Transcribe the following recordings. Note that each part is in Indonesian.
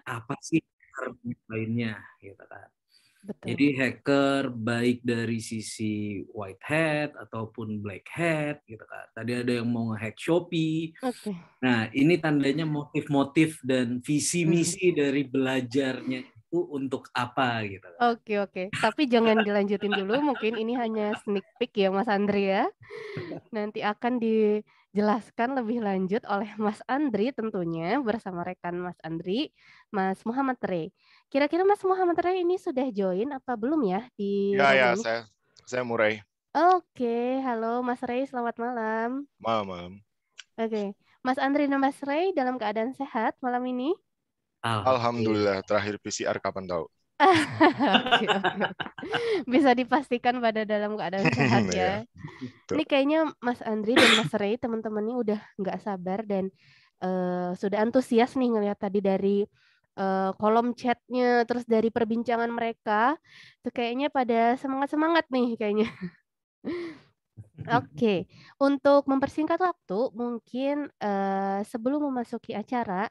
apa sih hacker lainnya gitu kan. Betul. Jadi hacker baik dari sisi white hat ataupun black hat gitu kan. Tadi ada yang mau nge-hack Shopee. Oke. Nah, ini tandanya motif-motif dan visi misi dari belajarnya itu untuk apa gitu kan. Oke. Tapi jangan dilanjutin dulu, mungkin ini hanya sneak peek ya Mas Andri ya. Nanti akan dijelaskan lebih lanjut oleh Mas Andri tentunya bersama rekan Mas Andri, Mas Muhammad Rey. Kira-kira Mas Muhammad Rey ini sudah join apa belum ya di room Ya, ini? saya Murai. Oke, halo Mas Rey, selamat malam. Malam. Oke, Mas Andri dan Mas Rey dalam keadaan sehat malam ini? Alhamdulillah, terakhir PCR kapan tahu? Oke. Bisa dipastikan pada dalam keadaan sehat ya. Iya, tuh. Ini kayaknya Mas Andri dan Mas Rey teman-teman ini udah nggak sabar dan sudah antusias nih ngelihat tadi dari kolom chatnya, terus dari perbincangan mereka, tuh kayaknya pada semangat-semangat nih kayaknya. Oke, untuk mempersingkat waktu, mungkin sebelum memasuki acara,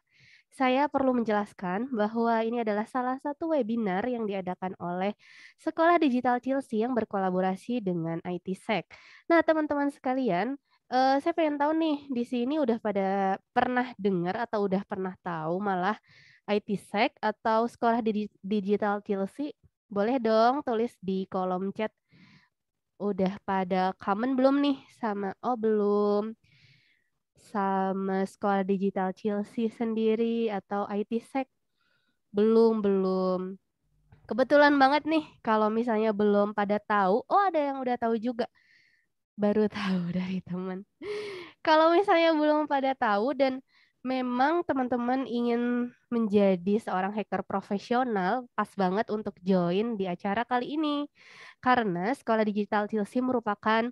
saya perlu menjelaskan bahwa ini adalah salah satu webinar yang diadakan oleh Sekolah Digital Chelsea yang berkolaborasi dengan IT-Sec. Nah, teman-teman sekalian, saya pengen tahu nih, di sini udah pada pernah dengar atau udah pernah tahu malah IT-Sec atau Sekolah Digital Chelsea? Boleh dong tulis di kolom chat. Udah pada common belum nih sama belum sama Sekolah Digital Chelsea sendiri atau IT-Sec? Belum. Kebetulan banget nih kalau misalnya belum pada tahu, ada yang udah tahu juga. Baru tahu dari teman. Kalau misalnya belum pada tahu dan memang teman-teman ingin menjadi seorang hacker profesional, pas banget untuk join di acara kali ini. Karena Sekolah Digital Chelsea merupakan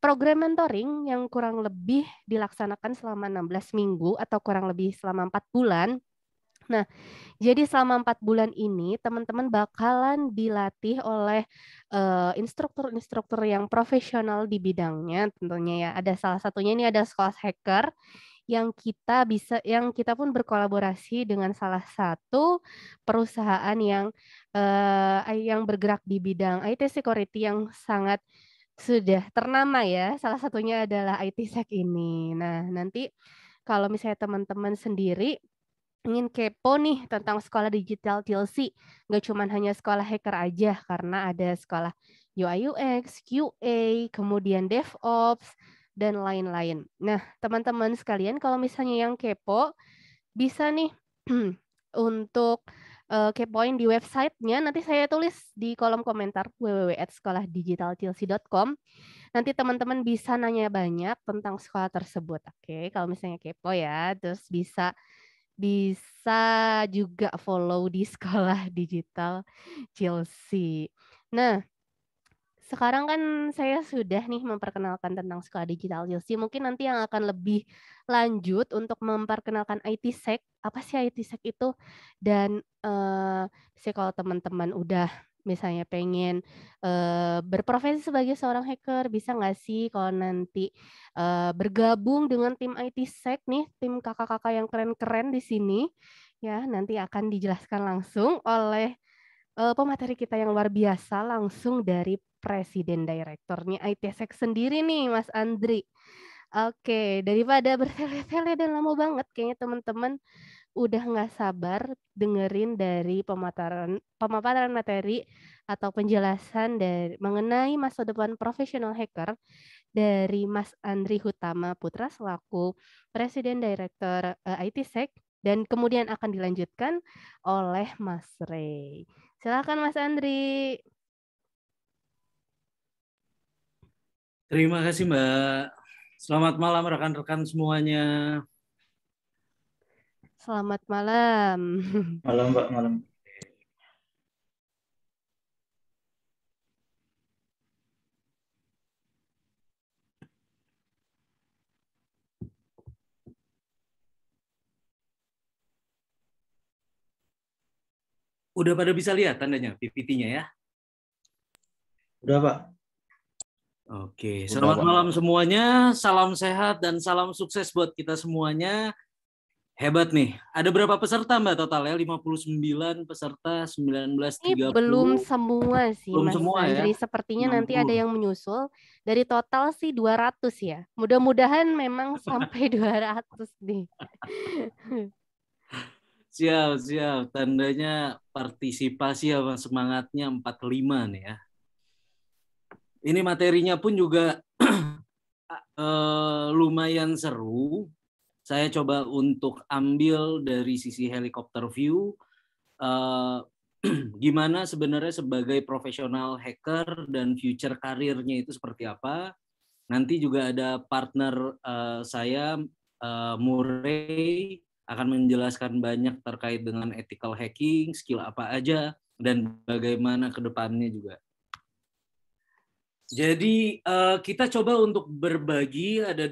program mentoring yang kurang lebih dilaksanakan selama 16 minggu atau kurang lebih selama 4 bulan. Nah, jadi selama 4 bulan ini teman-teman bakalan dilatih oleh instruktur-instruktur yang profesional di bidangnya tentunya ya. Ada salah satunya ini ada Sekolah Hacker yang kita pun berkolaborasi dengan salah satu perusahaan yang bergerak di bidang IT security yang sangat sudah ternama ya. Salah satunya adalah IT-Sec ini. Nah, nanti kalau misalnya teman-teman sendiri ingin kepo nih tentang sekolah digital TLC, nggak cuma hanya sekolah hacker aja, karena ada sekolah UI UX, QA, kemudian DevOps, dan lain-lain. Nah, teman-teman sekalian, kalau misalnya yang kepo, bisa nih untuk kepoin di websitenya, nanti saya tulis di kolom komentar www.sekolahdigitaltlc.com. Nanti teman-teman bisa nanya banyak tentang sekolah tersebut. Oke, kalau misalnya kepo ya, terus bisa juga follow di Sekolah Digital Chelsea. Nah, sekarang kan saya sudah nih memperkenalkan tentang Sekolah Digital Chelsea. Mungkin nanti yang akan lebih lanjut untuk memperkenalkan IT-Sec. Apa sih IT-Sec itu? Dan kalau teman-teman udah misalnya pengen berprofesi sebagai seorang hacker, bisa nggak sih kalau nanti bergabung dengan tim IT-Sec nih, tim kakak-kakak yang keren-keren di sini, ya nanti akan dijelaskan langsung oleh pemateri kita yang luar biasa langsung dari Presiden Direkturnya IT-Sec sendiri nih, Mas Andri. Oke, daripada bertele-tele dan lama banget, kayaknya teman-teman udah nggak sabar dengerin dari pemaparan materi atau penjelasan dari mengenai masa depan profesional hacker dari Mas Andri Hutama Putra selaku Presiden Direktur IT-Sec dan kemudian akan dilanjutkan oleh Mas Rey. Silakan Mas Andri. Terima kasih Mbak. Selamat malam rekan-rekan semuanya. Selamat malam. Malam Mbak, malam. Udah pada bisa lihat tandanya PPT-nya ya? Udah Pak. Oke, Udah, selamat Pak. malam semuanya. Salam sehat dan salam sukses buat kita semuanya. Hebat nih. Ada berapa peserta Mbak total ya? 59 peserta, 19, Ini 30. belum semua sih, Belum Mas semua ya? Andri. Sepertinya nanti ada 60. yang menyusul. Dari total sih 200 ya. Mudah-mudahan memang sampai 200 nih. Siap. Tandanya partisipasi sama semangatnya 45 nih ya. Ini materinya pun juga lumayan seru. Saya coba untuk ambil dari sisi helikopter view. Gimana sebenarnya sebagai profesional hacker dan future karirnya itu seperti apa. Nanti juga ada partner saya, Murray, akan menjelaskan banyak terkait dengan ethical hacking, skill apa aja, dan bagaimana ke depannya juga. Jadi kita coba untuk berbagi, ada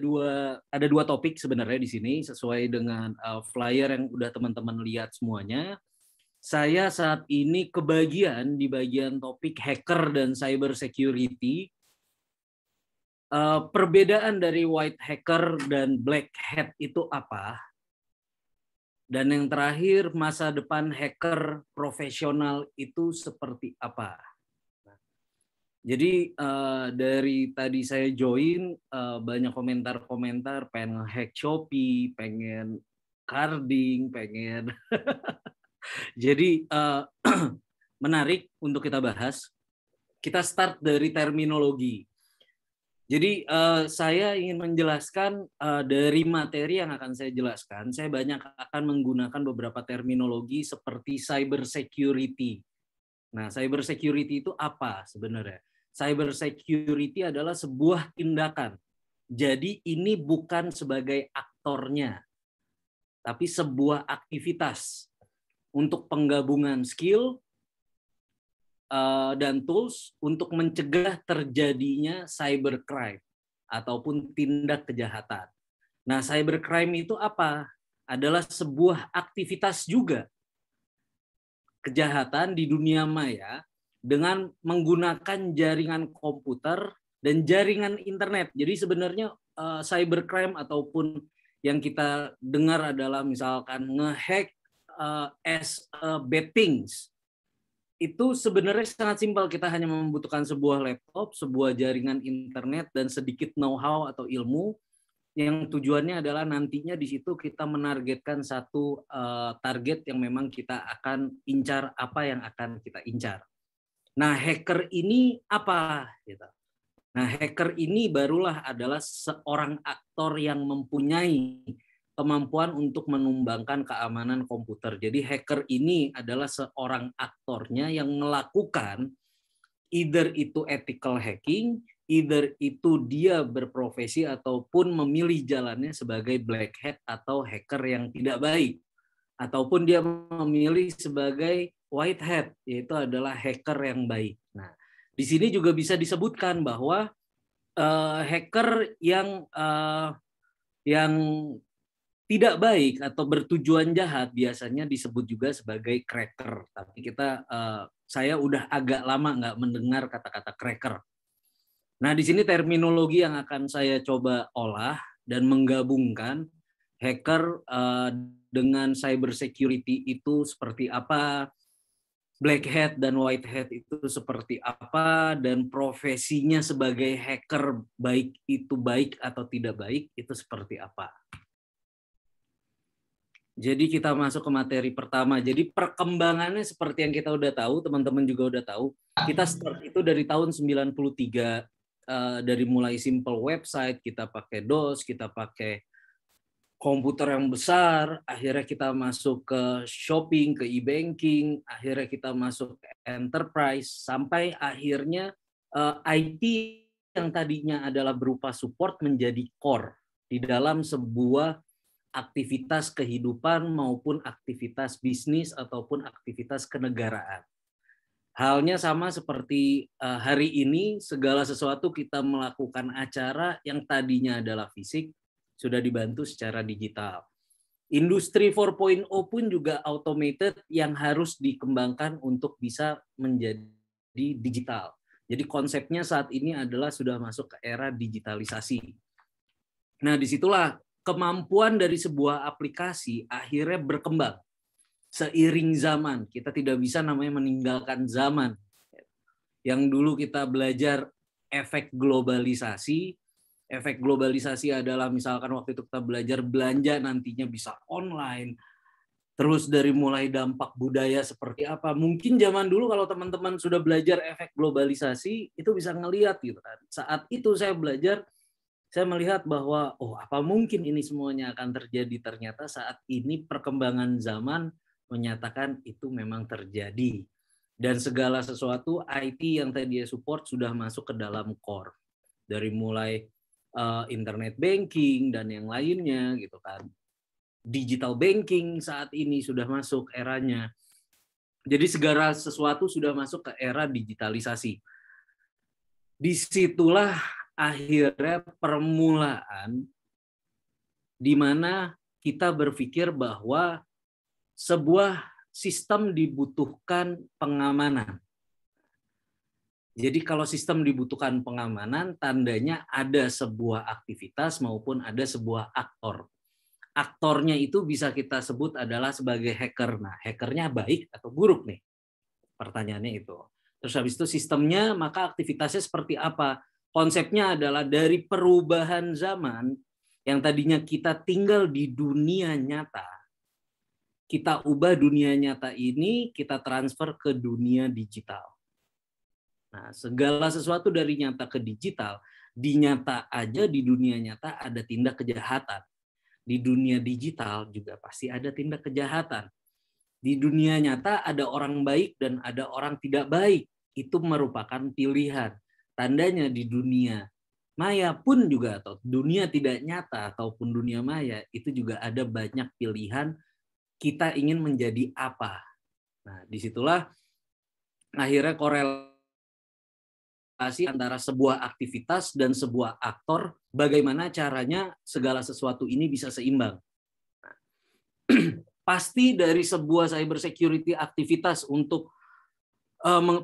dua topik sebenarnya di sini sesuai dengan flyer yang udah teman-teman lihat semuanya. Saya saat ini kebagian di bagian topik hacker dan cyber security. Perbedaan dari white hacker dan black hat itu apa? Dan yang terakhir, masa depan hacker profesional itu seperti apa? Jadi dari tadi saya join, banyak komentar-komentar, pengen hack Shopee, pengen carding, pengen... Jadi menarik untuk kita bahas. Kita start dari terminologi. Jadi saya ingin menjelaskan dari materi yang akan saya jelaskan, saya banyak akan menggunakan beberapa terminologi seperti cyber security. Nah, cyber security itu apa sebenarnya? Cyber security adalah sebuah tindakan. Jadi ini bukan sebagai aktornya, tapi sebuah aktivitas untuk penggabungan skill dan tools untuk mencegah terjadinya cybercrime ataupun tindak kejahatan. Nah, cybercrime itu apa? Adalah sebuah aktivitas juga kejahatan di dunia maya dengan menggunakan jaringan komputer dan jaringan internet. Jadi sebenarnya cybercrime ataupun yang kita dengar adalah misalkan ngehack as bad things. Itu sebenarnya sangat simpel. Kita hanya membutuhkan sebuah laptop, sebuah jaringan internet, dan sedikit know-how atau ilmu yang tujuannya adalah nantinya di situ kita menargetkan satu target yang memang kita akan incar, apa yang akan kita incar. Nah, hacker ini apa? Nah, hacker ini barulah adalah seorang aktor yang mempunyai kemampuan untuk menumbangkan keamanan komputer. Jadi hacker ini adalah seorang aktornya yang melakukan either itu ethical hacking, either itu dia berprofesi ataupun memilih jalannya sebagai black hat atau hacker yang tidak baik. Ataupun dia memilih sebagai white hat, yaitu adalah hacker yang baik. Nah, di sini juga bisa disebutkan bahwa hacker yang tidak baik atau bertujuan jahat biasanya disebut juga sebagai cracker. Tapi saya udah agak lama nggak mendengar kata-kata cracker. Nah, di sini terminologi yang akan saya coba olah dan menggabungkan hacker dengan cyber security itu seperti apa, black hat dan white hat itu seperti apa, dan profesinya sebagai hacker baik itu baik atau tidak baik itu seperti apa. Jadi kita masuk ke materi pertama. Jadi perkembangannya seperti yang kita udah tahu, teman-teman juga udah tahu. Kita start itu dari tahun 93, dari mulai simple website, kita pakai DOS, kita pakai komputer yang besar, akhirnya kita masuk ke shopping, ke e-banking, akhirnya kita masuk ke enterprise, sampai akhirnya IT yang tadinya adalah berupa support menjadi core di dalam sebuah aktivitas kehidupan maupun aktivitas bisnis ataupun aktivitas kenegaraan. Halnya sama seperti hari ini, segala sesuatu kita melakukan acara yang tadinya adalah fisik, sudah dibantu secara digital. Industri 4.0 pun juga automated yang harus dikembangkan untuk bisa menjadi digital. Jadi konsepnya saat ini adalah sudah masuk ke era digitalisasi. Nah, disitulah kemampuan dari sebuah aplikasi akhirnya berkembang seiring zaman. Kita tidak bisa namanya meninggalkan zaman. Yang dulu kita belajar efek globalisasi. Efek globalisasi adalah misalkan waktu itu kita belajar belanja nantinya bisa online. Terus dari mulai dampak budaya seperti apa. Mungkin zaman dulu kalau teman-teman sudah belajar efek globalisasi, itu bisa ngelihat gitu kan. Saat itu saya belajar, saya melihat bahwa apa mungkin ini semuanya akan terjadi. Ternyata saat ini perkembangan zaman menyatakan itu memang terjadi. Dan segala sesuatu IT yang tadi support sudah masuk ke dalam core. Dari mulai internet banking dan yang lainnya gitu kan. Digital banking saat ini sudah masuk eranya. Jadi segala sesuatu sudah masuk ke era digitalisasi. Disitulah akhirnya permulaan di mana kita berpikir bahwa sebuah sistem dibutuhkan pengamanan. Jadi kalau sistem dibutuhkan pengamanan, tandanya ada sebuah aktivitas maupun ada sebuah aktor. Aktornya itu bisa kita sebut adalah sebagai hacker. Nah, hackernya baik atau buruk nih? Pertanyaannya itu. Terus habis itu sistemnya, maka aktivitasnya seperti apa? Konsepnya adalah dari perubahan zaman yang tadinya kita tinggal di dunia nyata, kita ubah dunia nyata ini, kita transfer ke dunia digital. Nah, segala sesuatu dari nyata ke digital, di nyata aja di dunia nyata ada tindak kejahatan. Di dunia digital juga pasti ada tindak kejahatan. Di dunia nyata ada orang baik dan ada orang tidak baik. Itu merupakan pilihan. Tandanya di dunia maya pun juga, atau dunia tidak nyata ataupun dunia maya, itu juga ada banyak pilihan kita ingin menjadi apa. Nah, disitulah akhirnya korelasi antara sebuah aktivitas dan sebuah aktor, bagaimana caranya segala sesuatu ini bisa seimbang. Nah, pasti dari sebuah cyber security aktivitas untuk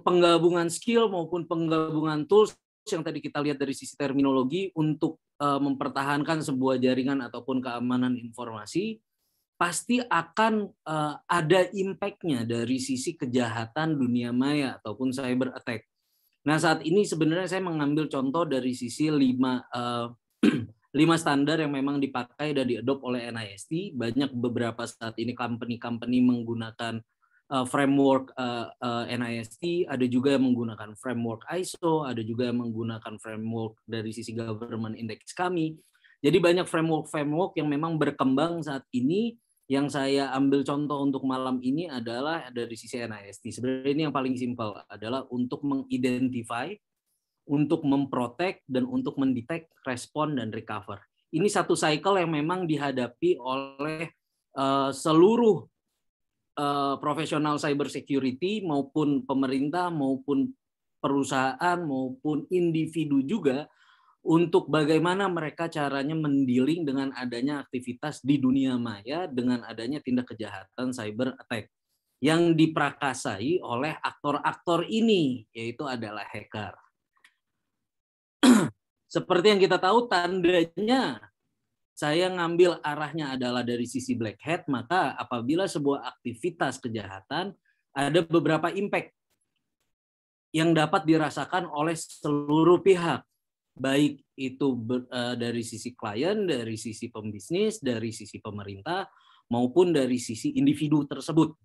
penggabungan skill maupun penggabungan tools yang tadi kita lihat dari sisi terminologi untuk mempertahankan sebuah jaringan ataupun keamanan informasi, pasti akan ada impact-nya dari sisi kejahatan dunia maya ataupun cyber attack. Nah, saat ini sebenarnya saya mengambil contoh dari sisi 5 standar yang memang dipakai dan diadopt oleh NIST. Banyak beberapa saat ini company-company menggunakan framework NIST, ada juga yang menggunakan framework ISO, ada juga yang menggunakan framework dari sisi government index kami. Jadi banyak framework yang memang berkembang saat ini. Yang saya ambil contoh untuk malam ini adalah dari sisi NIST. Sebenarnya ini yang paling simpel adalah untuk mengidentify, untuk memprotek, dan untuk mendetek, respon, dan recover. Ini satu cycle yang memang dihadapi oleh seluruh profesional cyber security maupun pemerintah maupun perusahaan maupun individu juga, untuk bagaimana mereka caranya mendealing dengan adanya aktivitas di dunia maya dengan adanya tindak kejahatan cyber attack yang diprakasai oleh aktor-aktor ini, yaitu adalah hacker. Seperti yang kita tahu, tandanya saya ngambil arahnya adalah dari sisi black hat, maka apabila sebuah aktivitas kejahatan, ada beberapa impact yang dapat dirasakan oleh seluruh pihak. Baik itu dari sisi klien, dari sisi pembisnis, dari sisi pemerintah, maupun dari sisi individu tersebut.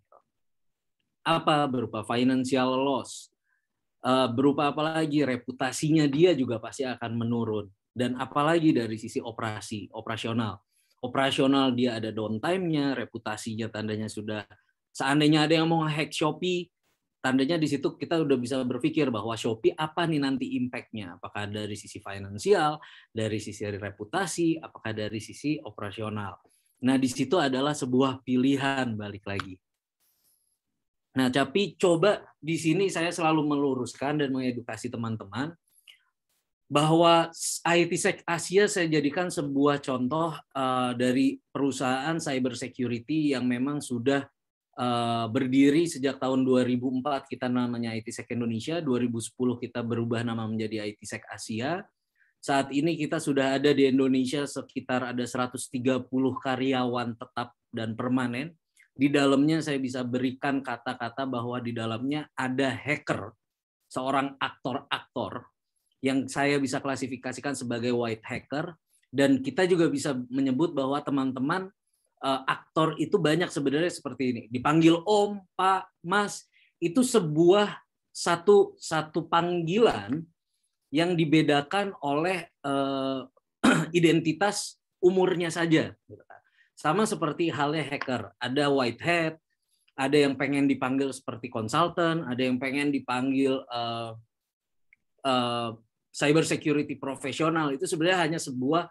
Apa? Berupa financial loss. Berupa apalagi? Reputasinya dia juga pasti akan menurun. Dan apalagi dari sisi operasional. Operasional dia ada downtime-nya, reputasinya tandanya sudah, seandainya ada yang mau hack Shopee, tandanya di situ kita udah bisa berpikir bahwa Shopee apa nih nanti impact-nya. Apakah dari sisi finansial, dari sisi reputasi, apakah dari sisi operasional. Nah, di situ adalah sebuah pilihan balik lagi. Nah, tapi coba di sini saya selalu meluruskan dan mengedukasi teman-teman bahwa ITsec Asia saya jadikan sebuah contoh dari perusahaan cyber security yang memang sudah berdiri sejak tahun 2004, kita namanya ITsec Indonesia, 2010 kita berubah nama menjadi ITsec Asia, Saat ini kita sudah ada di Indonesia sekitar ada 130 karyawan tetap dan permanen. Di dalamnya saya bisa berikan kata-kata bahwa di dalamnya ada hacker, seorang aktor-aktor yang saya bisa klasifikasikan sebagai white hacker, dan kita juga bisa menyebut bahwa teman-teman aktor itu banyak sebenarnya seperti ini. Dipanggil Om, Pak, Mas, itu sebuah satu panggilan yang dibedakan oleh identitas umurnya saja. Sama seperti halnya hacker. Ada white hat, ada yang pengen dipanggil seperti konsultan, ada yang pengen dipanggil cyber security profesional. Itu sebenarnya hanya sebuah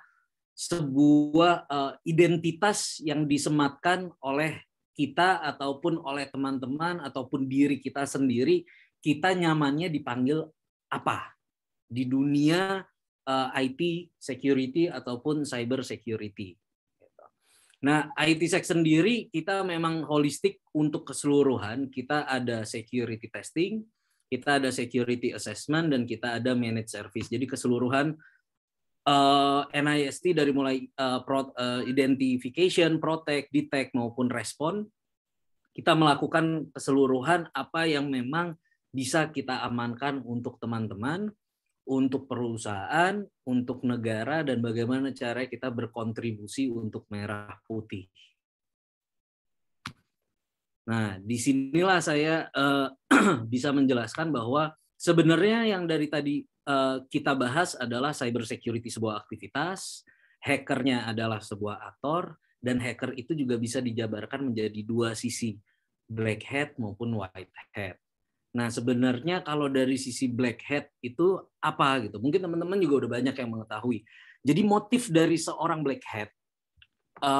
identitas yang disematkan oleh kita ataupun oleh teman-teman ataupun diri kita sendiri. Kita nyamannya dipanggil apa di dunia IT security ataupun cyber security. Nah, ITsec sendiri kita memang holistik untuk keseluruhan. Kita ada security testing, kita ada security assessment, dan kita ada managed service. Jadi keseluruhan NIST dari mulai identification, protect, detect maupun respon, kita melakukan keseluruhan apa yang memang bisa kita amankan untuk teman-teman, untuk perusahaan, untuk negara, dan bagaimana cara kita berkontribusi untuk merah putih. Nah, disinilah saya bisa menjelaskan bahwa sebenarnya yang dari tadi kita bahas adalah cyber security sebuah aktivitas, hackernya adalah sebuah aktor, dan hacker itu juga bisa dijabarkan menjadi dua sisi, black hat maupun white hat. Nah, sebenarnya kalau dari sisi black hat itu apa gitu? Mungkin teman-teman juga udah banyak yang mengetahui. Jadi motif dari seorang black hat,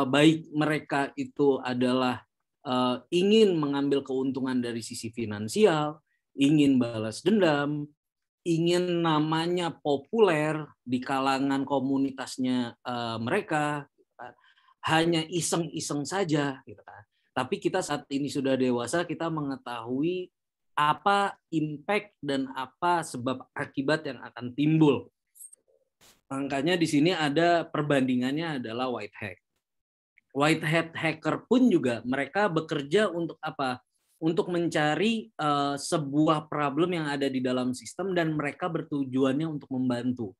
baik mereka itu adalah ingin mengambil keuntungan dari sisi finansial, ingin balas dendam, ingin namanya populer di kalangan komunitasnya mereka, hanya iseng-iseng saja. Gitu kan. Tapi kita saat ini sudah dewasa, kita mengetahui apa impact dan apa sebab akibat yang akan timbul. Makanya di sini ada perbandingannya adalah white hat. White hat hacker pun juga mereka bekerja untuk apa? Untuk mencari sebuah problem yang ada di dalam sistem dan mereka bertujuannya untuk membantu.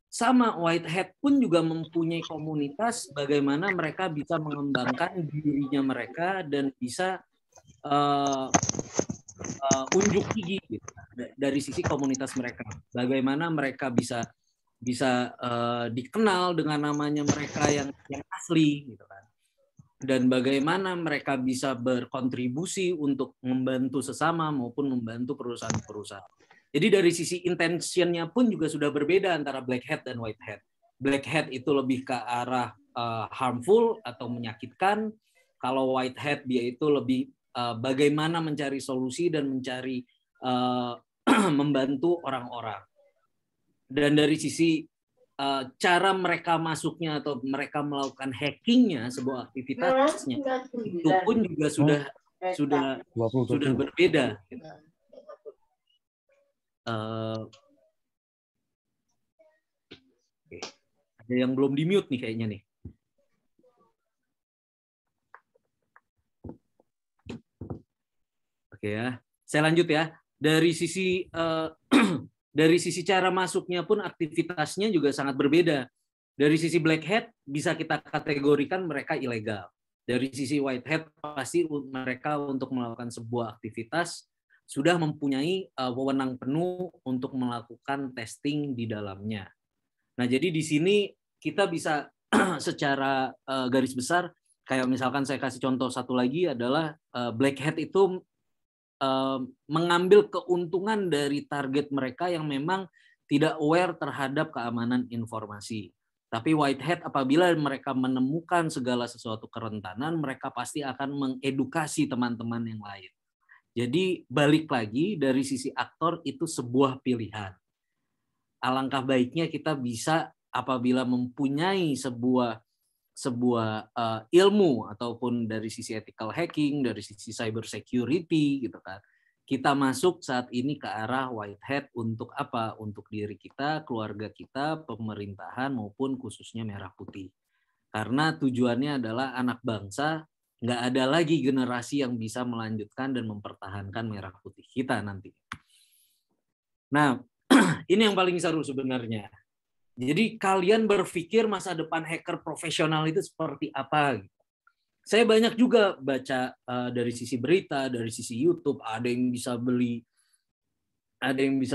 Sama white hat pun juga mempunyai komunitas bagaimana mereka bisa mengembangkan dirinya mereka dan bisa unjuk gigi gitu, dari sisi komunitas mereka. Bagaimana mereka bisa dikenal dengan namanya mereka yang asli gitu kan. Dan bagaimana mereka bisa berkontribusi untuk membantu sesama maupun membantu perusahaan-perusahaan. Jadi dari sisi intentionnya pun juga sudah berbeda antara black hat dan white hat. Black hat itu lebih ke arah harmful atau menyakitkan. Kalau white hat dia itu lebih bagaimana mencari solusi dan mencari membantu orang-orang. Dan dari sisi cara mereka masuknya atau mereka melakukan hackingnya sebuah aktivitasnya itu pun juga sudah berbeda. Oke. Ada yang belum di mute nih kayaknya nih. Oke ya, saya lanjut ya. Dari sisi cara masuknya pun aktivitasnya juga sangat berbeda. Dari sisi black hat bisa kita kategorikan mereka ilegal. Dari sisi white hat pasti mereka untuk melakukan sebuah aktivitas sudah mempunyai wewenang penuh untuk melakukan testing di dalamnya. Nah, jadi di sini kita bisa secara garis besar, kayak misalkan saya kasih contoh satu lagi adalah black hat itu mengambil keuntungan dari target mereka yang memang tidak aware terhadap keamanan informasi. Tapi white hat apabila mereka menemukan segala sesuatu kerentanan, mereka pasti akan mengedukasi teman-teman yang lain. Jadi balik lagi dari sisi aktor itu sebuah pilihan. Alangkah baiknya kita bisa apabila mempunyai sebuah ilmu ataupun dari sisi ethical hacking, dari sisi cyber security gitu kan. kita masuk saat ini ke arah white hat untuk apa? Untuk diri kita, keluarga kita, pemerintahan maupun khususnya merah putih. Karena tujuannya adalah anak bangsa, nggak ada lagi generasi yang bisa melanjutkan dan mempertahankan merah putih kita nanti. Nah, ini yang paling seru sebenarnya. Jadi kalian berpikir masa depan hacker profesional itu seperti apa? Saya banyak juga baca dari sisi berita, dari sisi YouTube, ada yang bisa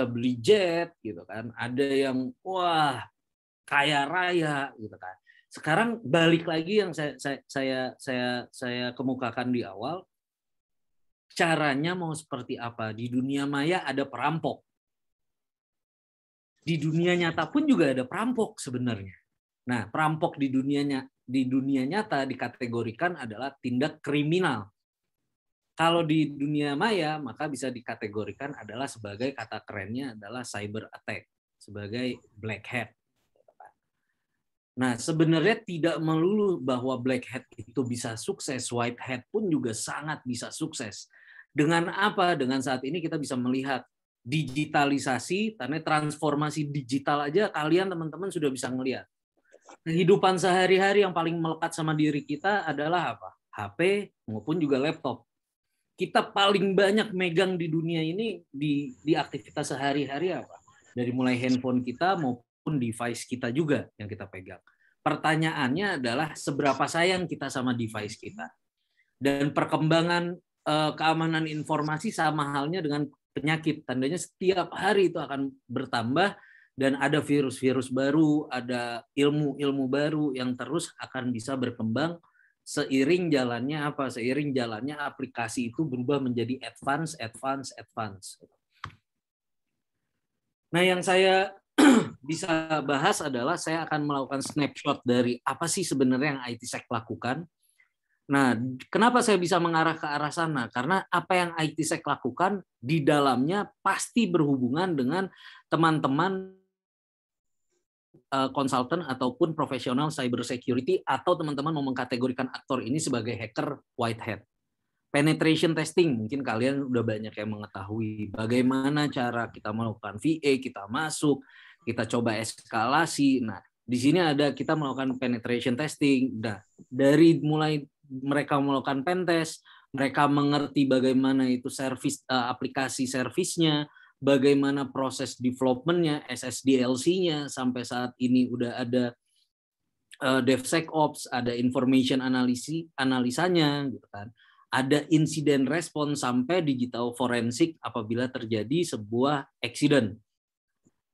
beli jet gitu kan, ada yang wah kaya raya gitu kan. Sekarang balik lagi yang saya kemukakan di awal, caranya mau seperti apa? Di dunia maya ada perampok, di dunia nyata pun juga ada perampok sebenarnya. Nah, perampok di dunia nyata dikategorikan adalah tindak kriminal. Kalau di dunia maya, maka bisa dikategorikan adalah sebagai, kata kerennya adalah cyber attack, sebagai black hat. Nah, sebenarnya tidak melulu bahwa black hat itu bisa sukses, white hat pun juga sangat bisa sukses. Dengan apa? Dengan saat ini kita bisa melihat digitalisasi, karena transformasi digital aja kalian teman-teman sudah bisa ngelihat. Kehidupan sehari-hari yang paling melekat sama diri kita adalah apa? HP maupun juga laptop. Kita paling banyak megang di dunia ini di aktivitas sehari-hari apa? Dari mulai handphone kita maupun device kita juga yang kita pegang. Pertanyaannya adalah seberapa sayang kita sama device kita. Dan perkembangan keamanan informasi sama halnya dengan penyakit. Tandanya setiap hari itu akan bertambah dan ada virus-virus baru, ada ilmu-ilmu baru yang terus akan bisa berkembang seiring jalannya apa? Seiring jalannya aplikasi itu berubah menjadi advance. Nah, yang saya bisa bahas adalah saya akan melakukan snapshot dari apa sih sebenarnya yang ITsec lakukan. Nah, kenapa saya bisa mengarah ke arah sana? Karena apa yang ITsec lakukan di dalamnya pasti berhubungan dengan teman-teman konsultan ataupun profesional cyber security, atau teman-teman mau mengkategorikan aktor ini sebagai hacker white hat. Penetration testing, mungkin kalian udah banyak yang mengetahui bagaimana cara kita melakukan VA, kita masuk, kita coba eskalasi. Nah, di sini ada kita melakukan penetration testing. Nah, dari mulai mereka melakukan pentest, mereka mengerti bagaimana itu service aplikasi servisnya, bagaimana proses development-nya, SSDLC-nya, sampai saat ini udah ada DevSecOps, ada information analisanya, gitu kan. Ada insiden respons sampai digital forensik apabila terjadi sebuah accident.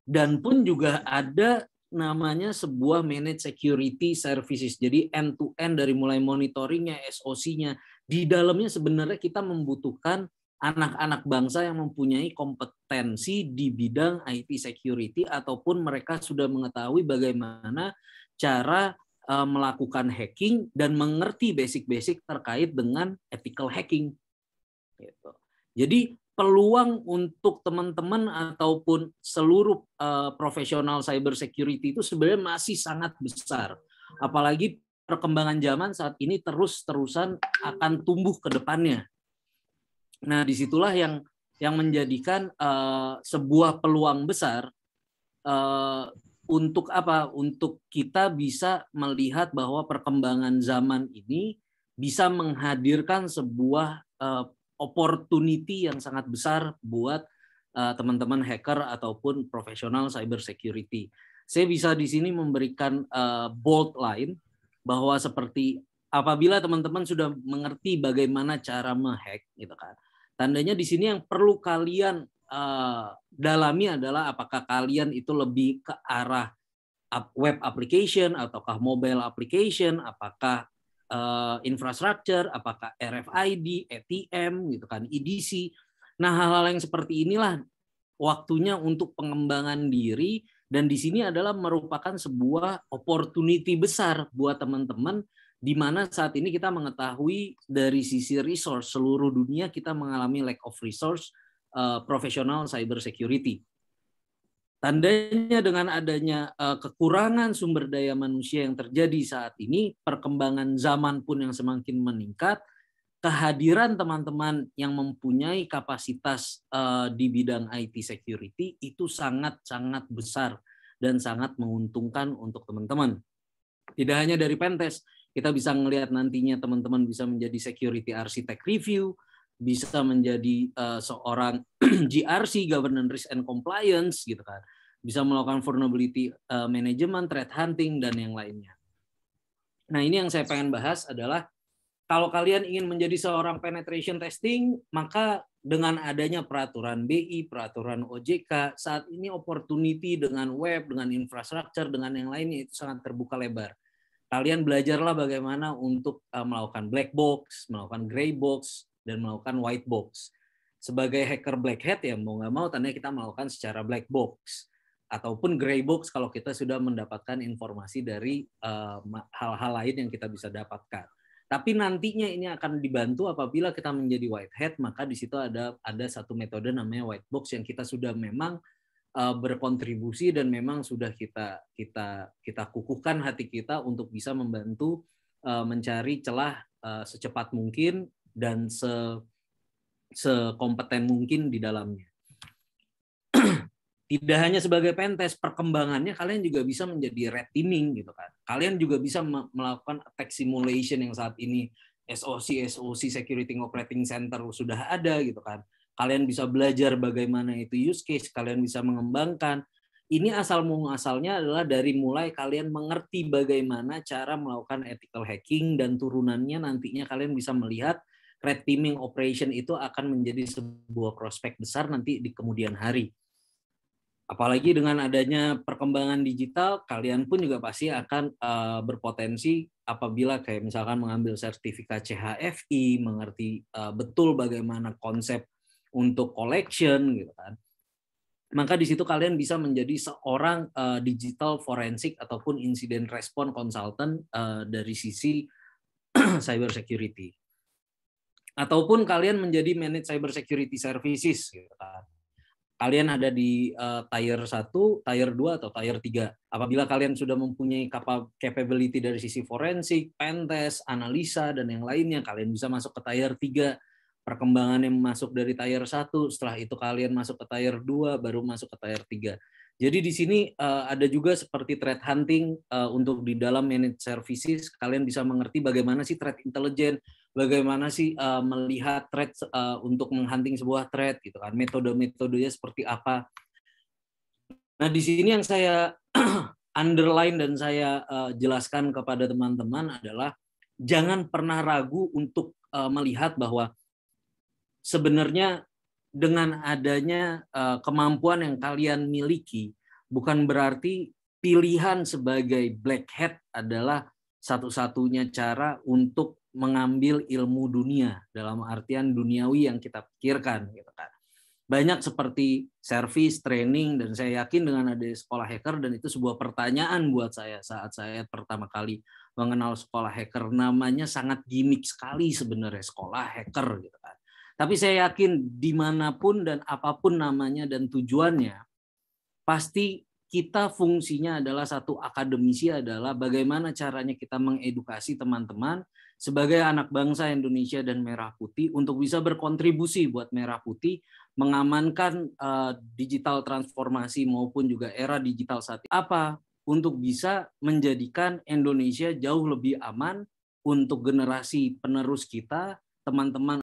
Dan pun juga ada namanya sebuah managed security services. Jadi end-to-end dari mulai monitoringnya, SOC-nya. Di dalamnya sebenarnya kita membutuhkan anak-anak bangsa yang mempunyai kompetensi di bidang IT security ataupun mereka sudah mengetahui bagaimana cara melakukan hacking dan mengerti basic-basic terkait dengan ethical hacking. Gitu. Jadi peluang untuk teman-teman ataupun seluruh profesional cyber security itu sebenarnya masih sangat besar. Apalagi perkembangan zaman saat ini terus-terusan akan tumbuh ke depannya. Nah, disitulah yang menjadikan sebuah peluang besar untuk apa? Untuk kita bisa melihat bahwa perkembangan zaman ini bisa menghadirkan sebuah opportunity yang sangat besar buat teman-teman hacker ataupun profesional cyber security. Saya bisa di sini memberikan bold line bahwa seperti apabila teman-teman sudah mengerti bagaimana cara menghack, gitu kan. Tandanya di sini yang perlu kalian dalami adalah apakah kalian itu lebih ke arah web application ataukah mobile application, apakah infrastructure, apakah RFID, ATM, gitu kan, EDC. Nah, hal-hal yang seperti inilah waktunya untuk pengembangan diri, dan di sini adalah merupakan sebuah opportunity besar buat teman-teman, di mana saat ini kita mengetahui dari sisi resource seluruh dunia kita mengalami lack of resource profesional cyber security. Tandanya dengan adanya kekurangan sumber daya manusia yang terjadi saat ini, perkembangan zaman pun yang semakin meningkat, kehadiran teman-teman yang mempunyai kapasitas di bidang IT security itu sangat-sangat besar dan sangat menguntungkan untuk teman-teman. Tidak hanya dari Pentest, kita bisa melihat nantinya teman-teman bisa menjadi security architect review, bisa menjadi seorang GRC, governance risk and compliance gitu kan. Bisa melakukan vulnerability management, threat hunting dan yang lainnya. Nah, ini yang saya pengen bahas adalah kalau kalian ingin menjadi seorang penetration testing, maka dengan adanya peraturan BI, peraturan OJK, saat ini opportunity dengan web, dengan infrastruktur, dengan yang lainnya itu sangat terbuka lebar. Kalian belajarlah bagaimana untuk melakukan black box, melakukan gray box, dan melakukan white box. Sebagai hacker black hat ya mau nggak mau tandanya kita melakukan secara black box. Ataupun gray box kalau kita sudah mendapatkan informasi dari hal-hal lain yang kita bisa dapatkan. Tapi nantinya ini akan dibantu apabila kita menjadi white hat, maka di situ ada satu metode namanya white box yang kita sudah memang berkontribusi dan memang sudah kita kukuhkan hati kita untuk bisa membantu mencari celah secepat mungkin dan sekompeten mungkin di dalamnya. Tidak hanya sebagai pentest, perkembangannya kalian juga bisa menjadi red teaming gitu kan. Kalian juga bisa melakukan attack simulation yang saat ini SOC Security Operating Center sudah ada gitu kan. Kalian bisa belajar bagaimana itu use case, kalian bisa mengembangkan. Ini asal muasalnya adalah dari mulai kalian mengerti bagaimana cara melakukan ethical hacking dan turunannya nantinya kalian bisa melihat red teaming operation itu akan menjadi sebuah prospek besar nanti di kemudian hari. Apalagi dengan adanya perkembangan digital, kalian pun juga pasti akan berpotensi apabila kayak misalkan mengambil sertifikat CHFI, mengerti betul bagaimana konsep untuk collection gitu kan. Maka di situ kalian bisa menjadi seorang digital forensik ataupun incident response consultant dari sisi cyber security. Ataupun kalian menjadi managed cyber security services gitu kan. Kalian ada di tier 1, tier 2, atau tier 3. Apabila kalian sudah mempunyai capability dari sisi forensik, pentest, analisa, dan yang lainnya, kalian bisa masuk ke tier 3. Perkembangan yang masuk dari tier 1, setelah itu kalian masuk ke tier 2, baru masuk ke tier 3. Jadi di sini ada juga seperti threat hunting untuk di dalam managed services, kalian bisa mengerti bagaimana sih threat intelligence, bagaimana sih melihat threat untuk menghunting sebuah threat gitu kan, metode-metodenya seperti apa. Nah, di sini yang saya underline dan saya jelaskan kepada teman-teman adalah jangan pernah ragu untuk melihat bahwa sebenarnya dengan adanya kemampuan yang kalian miliki bukan berarti pilihan sebagai black hat adalah satu-satunya cara untuk mengambil ilmu dunia dalam artian duniawi yang kita pikirkan gitu kan. Banyak seperti service, training, dan saya yakin dengan ada sekolah hacker, dan itu sebuah pertanyaan buat saya saat saya pertama kali mengenal sekolah hacker, namanya sangat gimmick sekali sebenarnya sekolah hacker gitu kan. Tapi saya yakin dimanapun dan apapun namanya dan tujuannya, pasti kita fungsinya adalah satu akademisi adalah bagaimana caranya kita mengedukasi teman-teman sebagai anak bangsa Indonesia dan Merah Putih untuk bisa berkontribusi buat Merah Putih mengamankan digital transformasi maupun juga era digital saat ini. Apa? Untuk bisa menjadikan Indonesia jauh lebih aman untuk generasi penerus kita, teman-teman